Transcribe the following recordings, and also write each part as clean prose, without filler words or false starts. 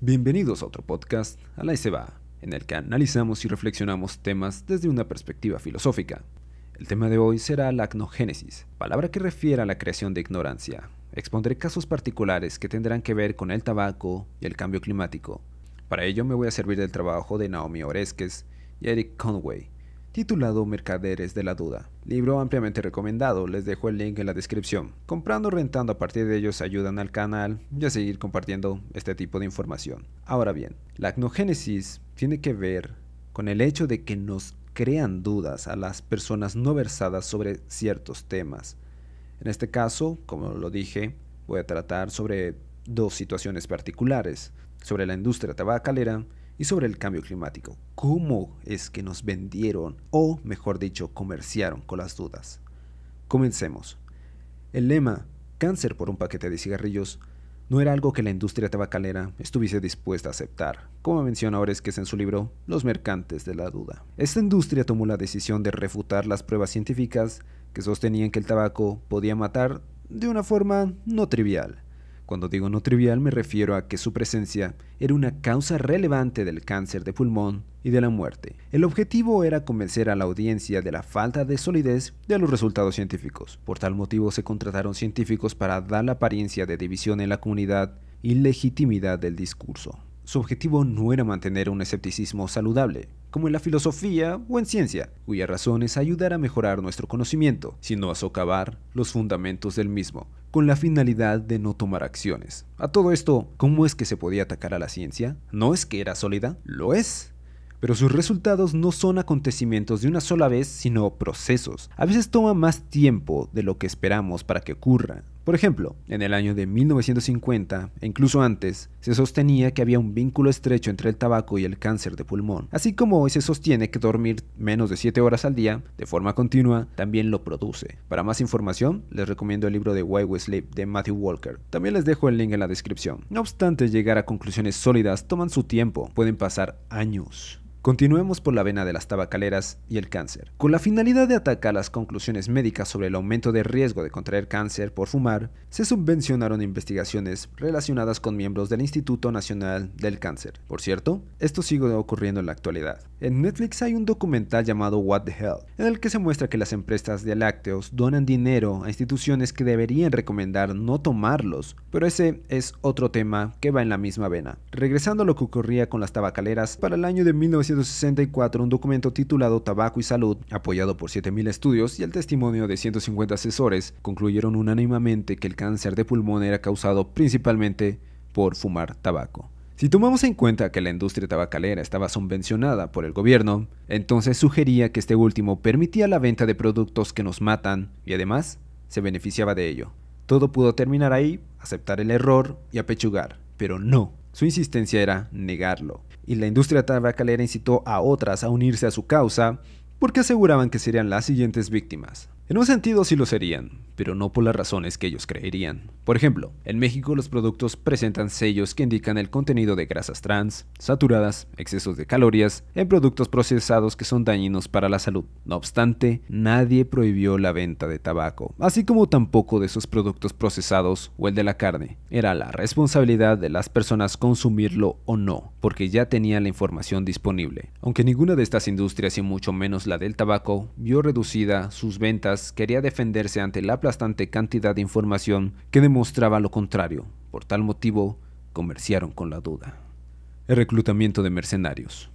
Bienvenidos a otro podcast, a la SBA, en el que analizamos y reflexionamos temas desde una perspectiva filosófica. El tema de hoy será la agnogénesis, palabra que refiere a la creación de ignorancia. Expondré casos particulares que tendrán que ver con el tabaco y el cambio climático. Para ello me voy a servir del trabajo de Naomi Oreskes y Eric Conway, titulado Mercaderes de la Duda. Libro ampliamente recomendado, les dejo el link en la descripción. Comprando o rentando a partir de ellos ayudan al canal y a seguir compartiendo este tipo de información. Ahora bien, la agnogénesis tiene que ver con el hecho de que nos crean dudas a las personas no versadas sobre ciertos temas. En este caso, como lo dije, voy a tratar sobre dos situaciones particulares, sobre la industria tabacalera y sobre el cambio climático. ¿Cómo es que nos vendieron, o mejor dicho, comerciaron con las dudas? Comencemos. El lema, cáncer por un paquete de cigarrillos, no era algo que la industria tabacalera estuviese dispuesta a aceptar, como menciona Oreskes en su libro Los mercantes de la duda. Esta industria tomó la decisión de refutar las pruebas científicas que sostenían que el tabaco podía matar de una forma no trivial. Cuando digo no trivial me refiero a que su presencia era una causa relevante del cáncer de pulmón y de la muerte. El objetivo era convencer a la audiencia de la falta de solidez de los resultados científicos. Por tal motivo se contrataron científicos para dar la apariencia de división en la comunidad y legitimidad del discurso. Su objetivo no era mantener un escepticismo saludable, como en la filosofía o en ciencia, cuya razón es ayudar a mejorar nuestro conocimiento, sino a socavar los fundamentos del mismo, con la finalidad de no tomar acciones. A todo esto, ¿cómo es que se podía atacar a la ciencia? ¿No es que era sólida? Lo es. Pero sus resultados no son acontecimientos de una sola vez, sino procesos. A veces toma más tiempo de lo que esperamos para que ocurra. Por ejemplo, en el año de 1950, e incluso antes, se sostenía que había un vínculo estrecho entre el tabaco y el cáncer de pulmón. Así como hoy se sostiene que dormir menos de 7 horas al día, de forma continua, también lo produce. Para más información, les recomiendo el libro de Why We Sleep de Matthew Walker. También les dejo el link en la descripción. No obstante, llegar a conclusiones sólidas toman su tiempo, pueden pasar años. Continuemos por la vena de las tabacaleras y el cáncer. Con la finalidad de atacar las conclusiones médicas sobre el aumento de riesgo de contraer cáncer por fumar, se subvencionaron investigaciones relacionadas con miembros del Instituto Nacional del Cáncer. Por cierto, esto sigue ocurriendo en la actualidad. En Netflix hay un documental llamado What the Hell, en el que se muestra que las empresas de lácteos donan dinero a instituciones que deberían recomendar no tomarlos, pero ese es otro tema que va en la misma vena. Regresando a lo que ocurría con las tabacaleras, para el año de 1964, un documento titulado Tabaco y Salud, apoyado por 7.000 estudios y el testimonio de 150 asesores, concluyeron unánimemente que el cáncer de pulmón era causado principalmente por fumar tabaco. Si tomamos en cuenta que la industria tabacalera estaba subvencionada por el gobierno, entonces sugería que este último permitía la venta de productos que nos matan y además se beneficiaba de ello. Todo pudo terminar ahí, aceptar el error y apechugar, pero no. Su insistencia era negarlo, y la industria tabacalera incitó a otras a unirse a su causa porque aseguraban que serían las siguientes víctimas. En un sentido sí lo serían, pero no por las razones que ellos creerían. Por ejemplo, en México los productos presentan sellos que indican el contenido de grasas trans, saturadas, excesos de calorías, en productos procesados que son dañinos para la salud. No obstante, nadie prohibió la venta de tabaco, así como tampoco de esos productos procesados o el de la carne. Era la responsabilidad de las personas consumirlo o no, porque ya tenían la información disponible. Aunque ninguna de estas industrias, y mucho menos la del tabaco, vio reducida sus ventas, quería defenderse ante la aplastante cantidad de información que demostraba lo contrario. Por tal motivo, comerciaron con la duda. El reclutamiento de mercenarios.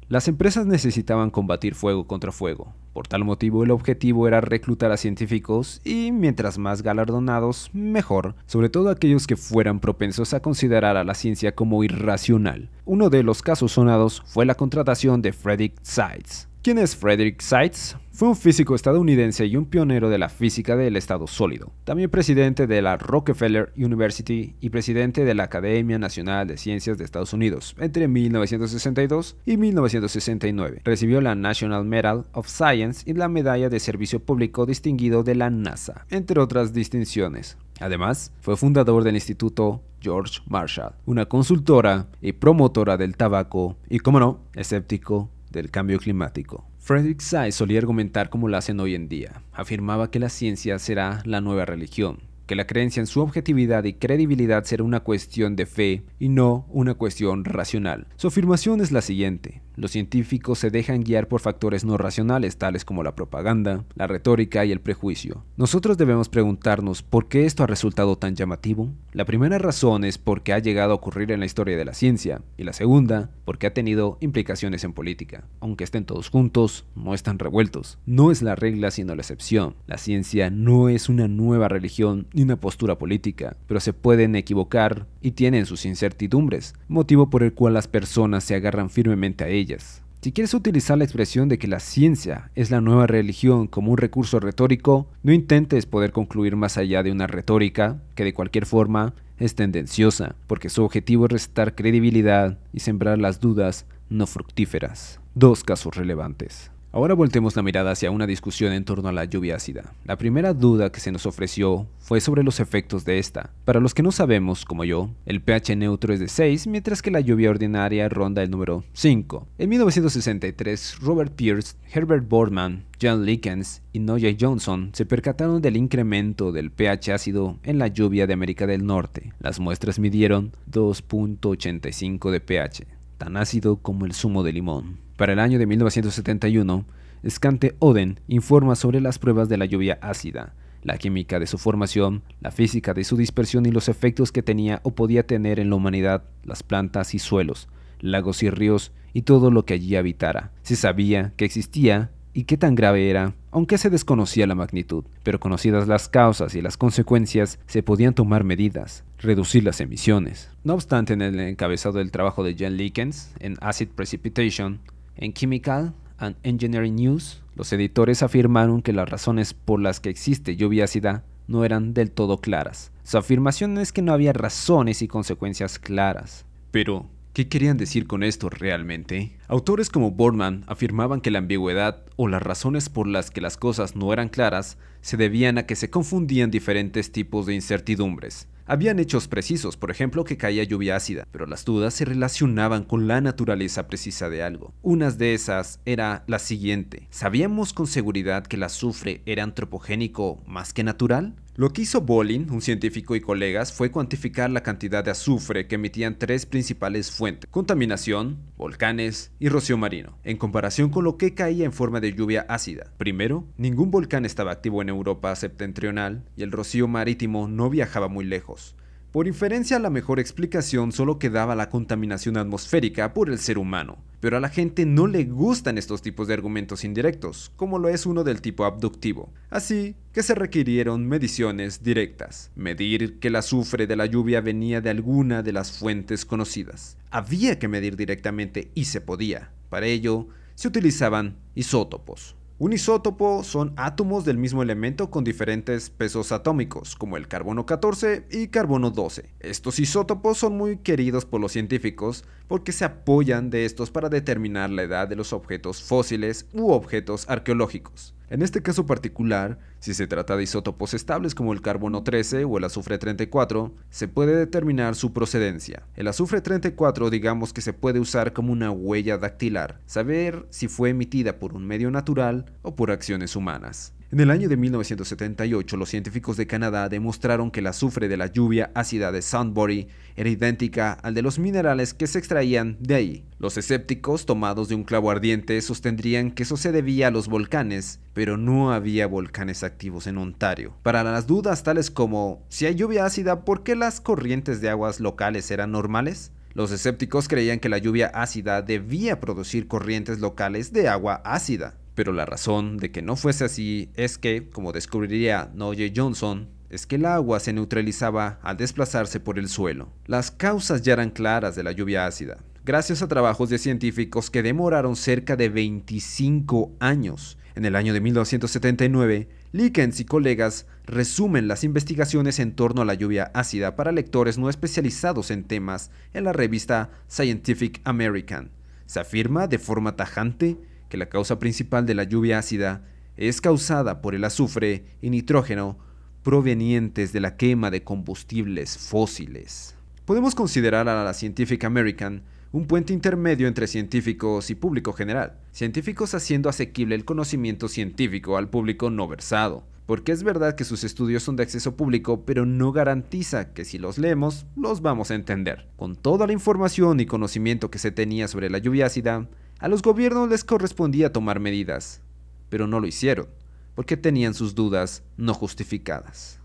Las empresas necesitaban combatir fuego contra fuego. Por tal motivo, el objetivo era reclutar a científicos y, mientras más galardonados, mejor, sobre todo aquellos que fueran propensos a considerar a la ciencia como irracional. Uno de los casos sonados fue la contratación de Frederick Seitz. ¿Quién es Frederick Seitz? Fue un físico estadounidense y un pionero de la física del estado sólido. También presidente de la Rockefeller University y presidente de la Academia Nacional de Ciencias de Estados Unidos entre 1962 y 1969. Recibió la National Medal of Science y la Medalla de Servicio Público Distinguido de la NASA, entre otras distinciones. Además, fue fundador del Instituto George Marshall, una consultora y promotora del tabaco y, como no, escéptico del cambio climático. Frederick Seitz solía argumentar como lo hacen hoy en día. Afirmaba que la ciencia será la nueva religión, que la creencia en su objetividad y credibilidad será una cuestión de fe y no una cuestión racional. Su afirmación es la siguiente: los científicos se dejan guiar por factores no racionales tales como la propaganda, la retórica y el prejuicio. Nosotros debemos preguntarnos por qué esto ha resultado tan llamativo. La primera razón es porque ha llegado a ocurrir en la historia de la ciencia, y la segunda porque ha tenido implicaciones en política. Aunque estén todos juntos, no están revueltos. No es la regla sino la excepción. La ciencia no es una nueva religión ni una postura política, pero se pueden equivocar y tienen sus incertidumbres, motivo por el cual las personas se agarran firmemente a ellas. Si quieres utilizar la expresión de que la ciencia es la nueva religión como un recurso retórico, no intentes poder concluir más allá de una retórica que de cualquier forma es tendenciosa, porque su objetivo es restar credibilidad y sembrar las dudas no fructíferas. Dos casos relevantes. Ahora voltemos la mirada hacia una discusión en torno a la lluvia ácida. La primera duda que se nos ofreció fue sobre los efectos de esta. Para los que no sabemos, como yo, el pH neutro es de 6, mientras que la lluvia ordinaria ronda el número 5. En 1963, Robert Peirce, Herbert Boardman, John Likens y Noah Johnson se percataron del incremento del pH ácido en la lluvia de América del Norte. Las muestras midieron 2.85 de pH, tan ácido como el zumo de limón. Para el año de 1971, Skante Oden informa sobre las pruebas de la lluvia ácida, la química de su formación, la física de su dispersión y los efectos que tenía o podía tener en la humanidad, las plantas y suelos, lagos y ríos y todo lo que allí habitara. Se sabía que existía y qué tan grave era, aunque se desconocía la magnitud, pero conocidas las causas y las consecuencias, se podían tomar medidas, reducir las emisiones. No obstante, en el encabezado del trabajo de John Likens, en Acid Precipitation, en Chemical and Engineering News, los editores afirmaron que las razones por las que existe lluvia ácida no eran del todo claras. Su afirmación es que no había razones y consecuencias claras. Pero, ¿qué querían decir con esto realmente? Autores como Boardman afirmaban que la ambigüedad o las razones por las que las cosas no eran claras se debían a que se confundían diferentes tipos de incertidumbres. Habían hechos precisos, por ejemplo, que caía lluvia ácida, pero las dudas se relacionaban con la naturaleza precisa de algo. Una de esas era la siguiente: ¿sabíamos con seguridad que el azufre era antropogénico más que natural? Lo que hizo Bolin, un científico y colegas, fue cuantificar la cantidad de azufre que emitían tres principales fuentes: contaminación, volcanes y rocío marino, en comparación con lo que caía en forma de lluvia ácida. Primero, ningún volcán estaba activo en Europa septentrional y el rocío marítimo no viajaba muy lejos. Por inferencia, la mejor explicación solo quedaba la contaminación atmosférica por el ser humano. Pero a la gente no le gustan estos tipos de argumentos indirectos, como lo es uno del tipo abductivo. Así que se requirieron mediciones directas. Medir que el azufre de la lluvia venía de alguna de las fuentes conocidas. Había que medir directamente y se podía. Para ello, se utilizaban isótopos. Un isótopo son átomos del mismo elemento con diferentes pesos atómicos, como el carbono 14 y carbono 12. Estos isótopos son muy queridos por los científicos porque se apoyan de estos para determinar la edad de los objetos fósiles u objetos arqueológicos. En este caso particular, si se trata de isótopos estables como el carbono 13 o el azufre 34, se puede determinar su procedencia. El azufre 34 digamos que se puede usar como una huella dactilar, saber si fue emitida por un medio natural o por acciones humanas. En el año de 1978, los científicos de Canadá demostraron que el azufre de la lluvia ácida de Sudbury era idéntica al de los minerales que se extraían de ahí. Los escépticos, tomados de un clavo ardiente, sostendrían que eso se debía a los volcanes, pero no había volcanes activos en Ontario. Para las dudas tales como, si hay lluvia ácida, ¿por qué las corrientes de aguas locales eran normales? Los escépticos creían que la lluvia ácida debía producir corrientes locales de agua ácida. Pero la razón de que no fuese así es que, como descubriría Noah Johnson, es que el agua se neutralizaba al desplazarse por el suelo. Las causas ya eran claras de la lluvia ácida, gracias a trabajos de científicos que demoraron cerca de 25 años. En el año de 1979, Likens y colegas resumen las investigaciones en torno a la lluvia ácida para lectores no especializados en temas en la revista Scientific American. Se afirma de forma tajante que la causa principal de la lluvia ácida es causada por el azufre y nitrógeno provenientes de la quema de combustibles fósiles. Podemos considerar a la Scientific American un puente intermedio entre científicos y público general, científicos haciendo asequible el conocimiento científico al público no versado. Porque es verdad que sus estudios son de acceso público, pero no garantiza que si los leemos, los vamos a entender. Con toda la información y conocimiento que se tenía sobre la lluvia ácida, a los gobiernos les correspondía tomar medidas, pero no lo hicieron, porque tenían sus dudas no justificadas.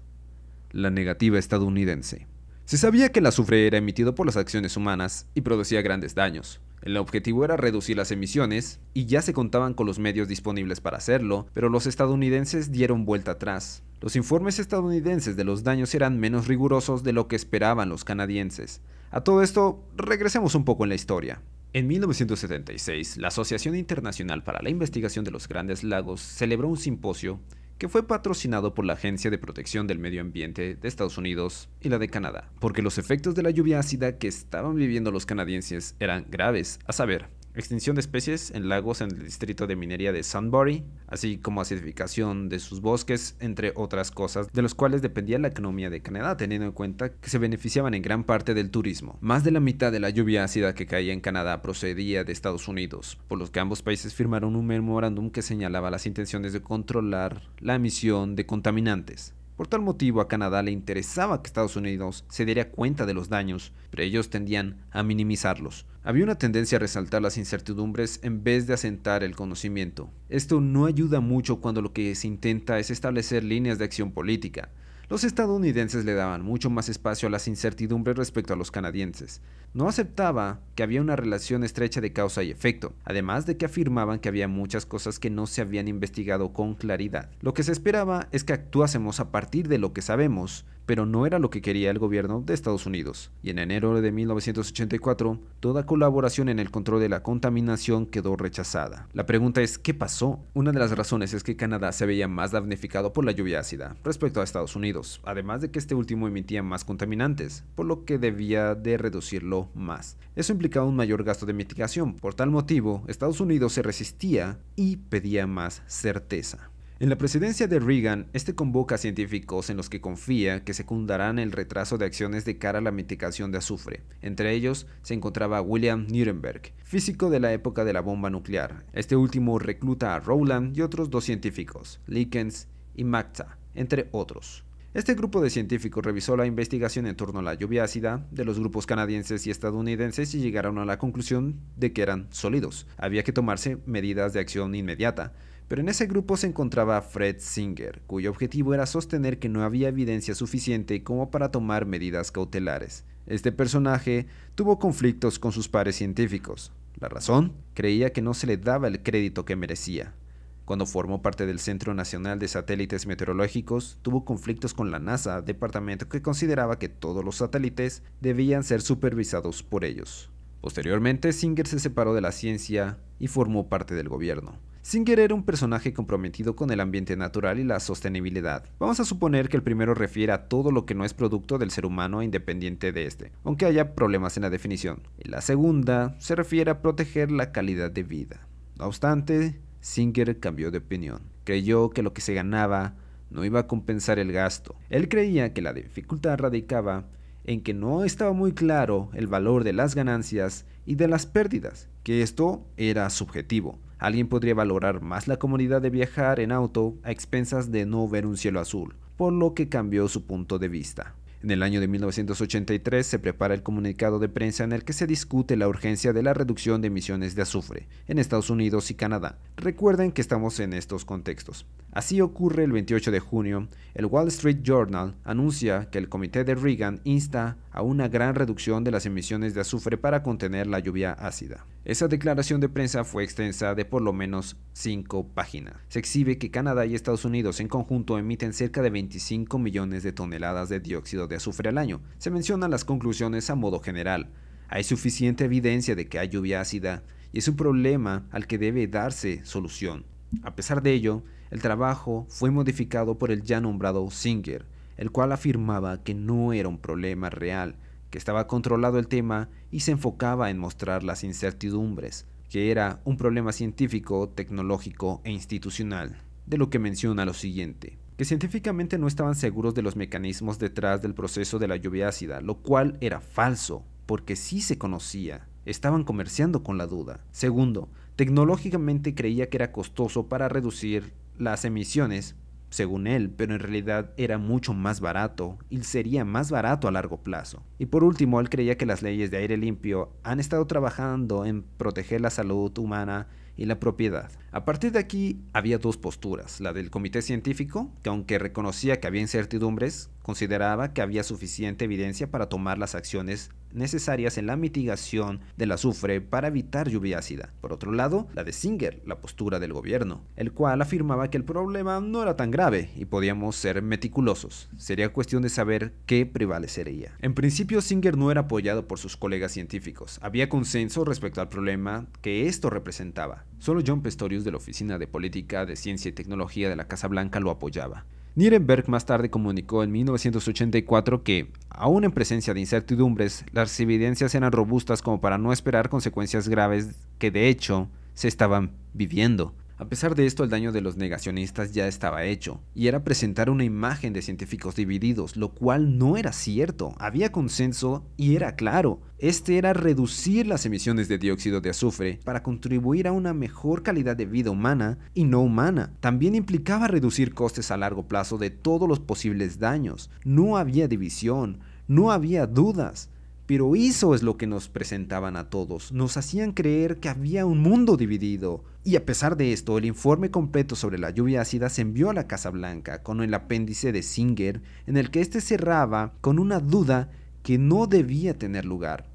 La negativa estadounidense. Se sabía que el azufre era emitido por las acciones humanas y producía grandes daños. El objetivo era reducir las emisiones y ya se contaban con los medios disponibles para hacerlo, pero los estadounidenses dieron vuelta atrás. Los informes estadounidenses de los daños eran menos rigurosos de lo que esperaban los canadienses. A todo esto, regresemos un poco en la historia. En 1976, la Asociación Internacional para la Investigación de los Grandes Lagos celebró un simposio que fue patrocinado por la Agencia de Protección del Medio Ambiente de Estados Unidos y la de Canadá, porque los efectos de la lluvia ácida que estaban viviendo los canadienses eran graves, a saber, extinción de especies en lagos en el distrito de minería de Sunbury, así como acidificación de sus bosques, entre otras cosas, de los cuales dependía la economía de Canadá, teniendo en cuenta que se beneficiaban en gran parte del turismo. Más de la mitad de la lluvia ácida que caía en Canadá procedía de Estados Unidos, por lo que ambos países firmaron un memorándum que señalaba las intenciones de controlar la emisión de contaminantes. Por tal motivo, a Canadá le interesaba que Estados Unidos se diera cuenta de los daños, pero ellos tendían a minimizarlos. Había una tendencia a resaltar las incertidumbres en vez de asentar el conocimiento. Esto no ayuda mucho cuando lo que se intenta es establecer líneas de acción política. Los estadounidenses le daban mucho más espacio a las incertidumbres respecto a los canadienses. No aceptaba que había una relación estrecha de causa y efecto, además de que afirmaban que había muchas cosas que no se habían investigado con claridad. Lo que se esperaba es que actuásemos a partir de lo que sabemos, pero no era lo que quería el gobierno de Estados Unidos. Y en enero de 1984, toda colaboración en el control de la contaminación quedó rechazada. La pregunta es, ¿qué pasó? Una de las razones es que Canadá se veía más damnificado por la lluvia ácida respecto a Estados Unidos, además de que este último emitía más contaminantes, por lo que debía de reducirlo más. Eso implicaba un mayor gasto de mitigación. Por tal motivo, Estados Unidos se resistía y pedía más certeza. En la presidencia de Reagan, este convoca a científicos en los que confía que secundarán el retraso de acciones de cara a la mitigación de azufre. Entre ellos se encontraba William Nirenberg, físico de la época de la bomba nuclear. Este último recluta a Rowland y otros dos científicos, Likens y Magda, entre otros. Este grupo de científicos revisó la investigación en torno a la lluvia ácida de los grupos canadienses y estadounidenses y llegaron a la conclusión de que eran sólidos. Había que tomarse medidas de acción inmediata. Pero en ese grupo se encontraba Fred Singer, cuyo objetivo era sostener que no había evidencia suficiente como para tomar medidas cautelares. Este personaje tuvo conflictos con sus pares científicos. La razón, creía que no se le daba el crédito que merecía. Cuando formó parte del Centro Nacional de Satélites Meteorológicos, tuvo conflictos con la NASA, departamento que consideraba que todos los satélites debían ser supervisados por ellos. Posteriormente, Singer se separó de la ciencia y formó parte del gobierno. Singer era un personaje comprometido con el ambiente natural y la sostenibilidad. Vamos a suponer que el primero refiere a todo lo que no es producto del ser humano independiente de este, aunque haya problemas en la definición. Y la segunda se refiere a proteger la calidad de vida. No obstante, Singer cambió de opinión. Creyó que lo que se ganaba no iba a compensar el gasto. Él creía que la dificultad radicaba en que no estaba muy claro el valor de las ganancias y de las pérdidas, que esto era subjetivo. Alguien podría valorar más la comodidad de viajar en auto a expensas de no ver un cielo azul, por lo que cambió su punto de vista. En el año de 1983 se prepara el comunicado de prensa en el que se discute la urgencia de la reducción de emisiones de azufre en Estados Unidos y Canadá. Recuerden que estamos en estos contextos. Así ocurre el 28 de junio, el Wall Street Journal anuncia que el comité de Reagan insta a una gran reducción de las emisiones de azufre para contener la lluvia ácida. Esa declaración de prensa fue extensa de por lo menos 5 páginas. Se exhibe que Canadá y Estados Unidos en conjunto emiten cerca de 25 millones de toneladas de dióxido de azufre al año. Se mencionan las conclusiones a modo general. Hay suficiente evidencia de que hay lluvia ácida y es un problema al que debe darse solución. A pesar de ello, el trabajo fue modificado por el ya nombrado Singer, el cual afirmaba que no era un problema real, que estaba controlado el tema y se enfocaba en mostrar las incertidumbres, que era un problema científico, tecnológico e institucional, de lo que menciona lo siguiente, que científicamente no estaban seguros de los mecanismos detrás del proceso de la lluvia ácida, lo cual era falso, porque sí se conocía, estaban comerciando con la duda. Segundo, tecnológicamente creía que era costoso para reducir las emisiones, según él, pero en realidad era mucho más barato y sería más barato a largo plazo. Y por último, él creía que las leyes de aire limpio han estado trabajando en proteger la salud humana y la propiedad. A partir de aquí había dos posturas, la del comité científico, que aunque reconocía que había incertidumbres, consideraba que había suficiente evidencia para tomar las acciones necesarias en la mitigación del azufre para evitar lluvia ácida. Por otro lado, la de Singer, la postura del gobierno, el cual afirmaba que el problema no era tan grave y podíamos ser meticulosos. Sería cuestión de saber qué prevalecería. En principio, Singer no era apoyado por sus colegas científicos. Había consenso respecto al problema que esto representaba. Solo John Pistorius de la Oficina de Política de Ciencia y Tecnología de la Casa Blanca lo apoyaba. Nirenberg más tarde comunicó en 1984 que, aún en presencia de incertidumbres, las evidencias eran robustas como para no esperar consecuencias graves que de hecho se estaban viviendo. A pesar de esto, el daño de los negacionistas ya estaba hecho, y era presentar una imagen de científicos divididos, lo cual no era cierto. Había consenso y era claro. Este era reducir las emisiones de dióxido de azufre para contribuir a una mejor calidad de vida humana y no humana. También implicaba reducir costes a largo plazo de todos los posibles daños. No había división, no había dudas. Pero eso es lo que nos presentaban a todos, nos hacían creer que había un mundo dividido. Y a pesar de esto, el informe completo sobre la lluvia ácida se envió a la Casa Blanca con el apéndice de Singer, en el que éste cerraba con una duda que no debía tener lugar,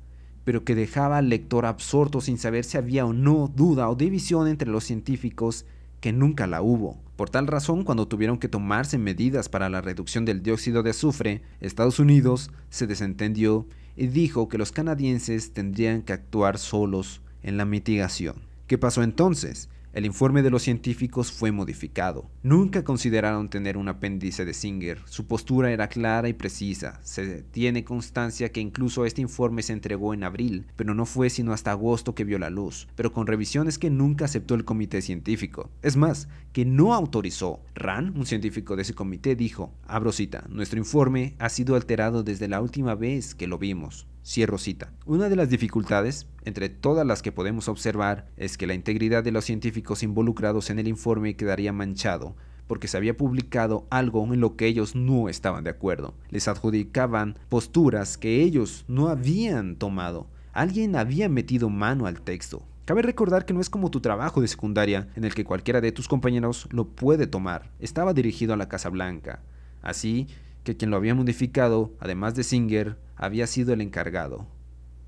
pero que dejaba al lector absorto sin saber si había o no duda o división entre los científicos, que nunca la hubo. Por tal razón, cuando tuvieron que tomarse medidas para la reducción del dióxido de azufre, Estados Unidos se desentendió y dijo que los canadienses tendrían que actuar solos en la mitigación. ¿Qué pasó entonces? El informe de los científicos fue modificado. Nunca consideraron tener un apéndice de Singer. Su postura era clara y precisa. Se tiene constancia que incluso este informe se entregó en abril, pero no fue sino hasta agosto que vio la luz, pero con revisiones que nunca aceptó el comité científico. Es más, que no autorizó. Rand, un científico de ese comité, dijo, abro cita, nuestro informe ha sido alterado desde la última vez que lo vimos. Cierro cita. Una de las dificultades, entre todas las que podemos observar, es que la integridad de los científicos involucrados en el informe quedaría manchado, porque se había publicado algo en lo que ellos no estaban de acuerdo. Les adjudicaban posturas que ellos no habían tomado. Alguien había metido mano al texto. Cabe recordar que no es como tu trabajo de secundaria, en el que cualquiera de tus compañeros lo puede tomar. Estaba dirigido a la Casa Blanca. Así que quien lo había modificado, además de Singer, había sido el encargado,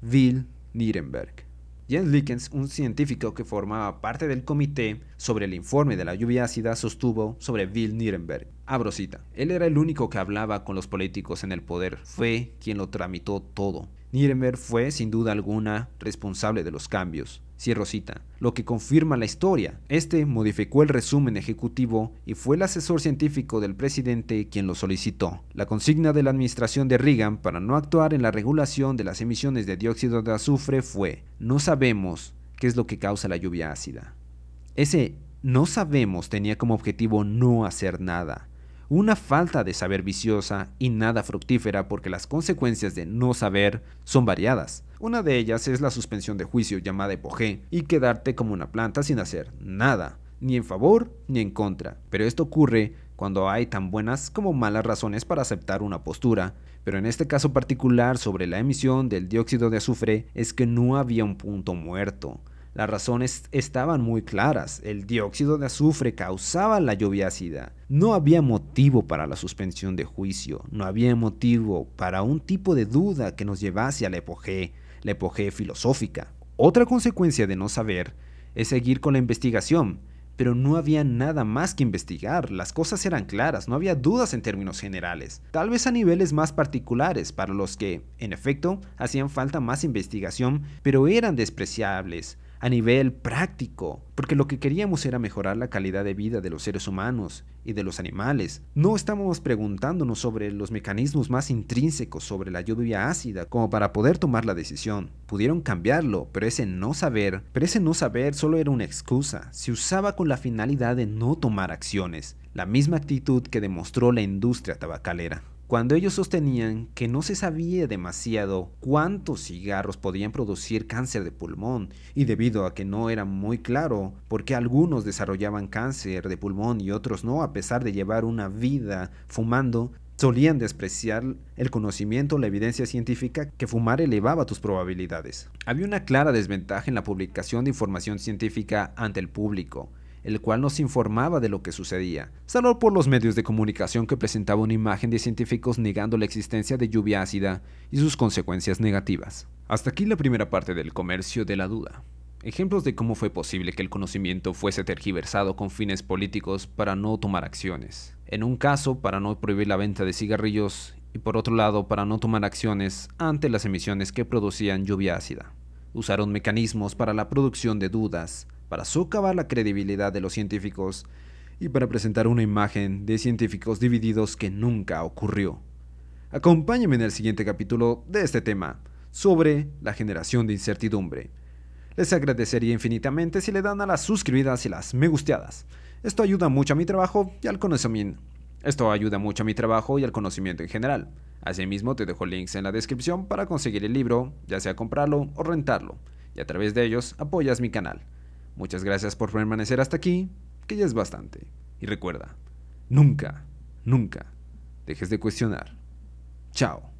Bill Nirenberg. Jens Likens, un científico que formaba parte del comité sobre el informe de la lluvia ácida, sostuvo sobre Bill Nirenberg. Abro cita. Él era el único que hablaba con los políticos en el poder. Fue quien lo tramitó todo. Nirenberg fue, sin duda alguna, responsable de los cambios. Cierro cita. Lo que confirma la historia. Este modificó el resumen ejecutivo y fue el asesor científico del presidente quien lo solicitó. La consigna de la administración de Reagan para no actuar en la regulación de las emisiones de dióxido de azufre fue: no sabemos qué es lo que causa la lluvia ácida. Ese no sabemos tenía como objetivo no hacer nada. Una falta de saber viciosa y nada fructífera, porque las consecuencias de no saber son variadas. Una de ellas es la suspensión de juicio llamada epogé y quedarte como una planta sin hacer nada, ni en favor ni en contra. Pero esto ocurre cuando hay tan buenas como malas razones para aceptar una postura. Pero en este caso particular sobre la emisión del dióxido de azufre es que no había un punto muerto. Las razones estaban muy claras. El dióxido de azufre causaba la lluvia ácida. No había motivo para la suspensión de juicio. No había motivo para un tipo de duda que nos llevase a la epogé filosófica. Otra consecuencia de no saber es seguir con la investigación. Pero no había nada más que investigar. Las cosas eran claras. No había dudas en términos generales. Tal vez a niveles más particulares para los que, en efecto, hacían falta más investigación, pero eran despreciables a nivel práctico, porque lo que queríamos era mejorar la calidad de vida de los seres humanos y de los animales. No estábamos preguntándonos sobre los mecanismos más intrínsecos sobre la lluvia ácida como para poder tomar la decisión. Pudieron cambiarlo, pero ese no saber solo era una excusa. Se usaba con la finalidad de no tomar acciones, la misma actitud que demostró la industria tabacalera. cuando ellos sostenían que no se sabía demasiado cuántos cigarros podían producir cáncer de pulmón, y debido a que no era muy claro por qué algunos desarrollaban cáncer de pulmón y otros no, a pesar de llevar una vida fumando, solían despreciar el conocimiento o la evidencia científica que fumar elevaba tus probabilidades. Había una clara desventaja en la publicación de información científica ante el público, el cual no se informaba de lo que sucedía, salvo por los medios de comunicación que presentaban una imagen de científicos negando la existencia de lluvia ácida y sus consecuencias negativas. Hasta aquí la primera parte del comercio de la duda. Ejemplos de cómo fue posible que el conocimiento fuese tergiversado con fines políticos para no tomar acciones. En un caso, para no prohibir la venta de cigarrillos, y por otro lado, para no tomar acciones ante las emisiones que producían lluvia ácida. Usaron mecanismos para la producción de dudas, para socavar la credibilidad de los científicos y para presentar una imagen de científicos divididos que nunca ocurrió. Acompáñenme en el siguiente capítulo de este tema, sobre la generación de incertidumbre. Les agradecería infinitamente si le dan a las suscribidas y las me gusteadas. Esto ayuda mucho a mi trabajo y al conocimiento. En general. Asimismo, te dejo links en la descripción para conseguir el libro, ya sea comprarlo o rentarlo, y a través de ellos apoyas mi canal. Muchas gracias por permanecer hasta aquí, que ya es bastante. Y recuerda, nunca, nunca dejes de cuestionar. Chao.